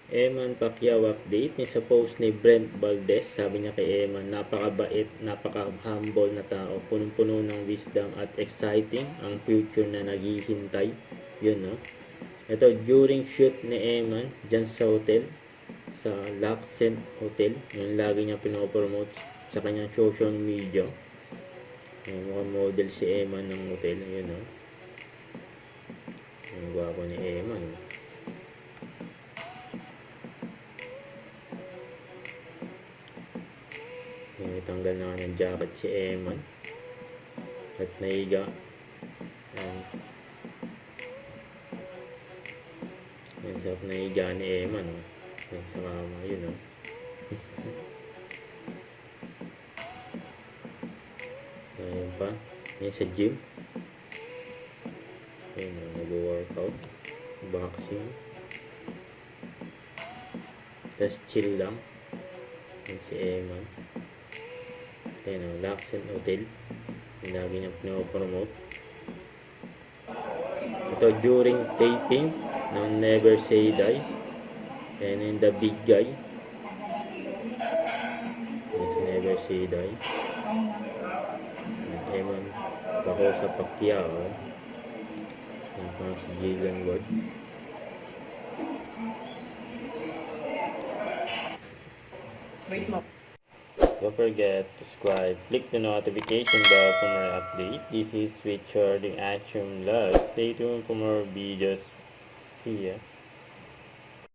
Eman Pacquiao update ni sa post ni Brent Valdez. Sabi niya kay Eman, napakabait, napaka-humble na tao, punong-puno ng wisdom at exciting ang future na naghihintay. Yun, no? Ito, during shoot ni Eman dyan sa hotel, sa Laxent Hotel, yung lagi niya pinopromote sa kanyang social media. Mukhang model si Eman ng hotel. Yun, no? Ang gwapo ni Eman. Tanggal na ng jacket si Eman at naiga. Yan sarap naiga ni Eman, oh. Yan sa kama, yun, oh. Ayun pa, yan sa gym. Ayun, oh, nag-workout, boxing, tas chill lang. Yan si Eman. Ayan, oh, Laxent Hotel, yung lagi niyang pinopromote. Ito during taping ng Never Say Die, and in The Big Guy. Yes, Never Say Die. Eman bako sa Pacquiao. Yan pa si Jalen Ward. Wait mo. Don't forget to subscribe, click the notification bell for more updates. This is Sweet Charting Action Love. Stay tuned for more videos. See ya.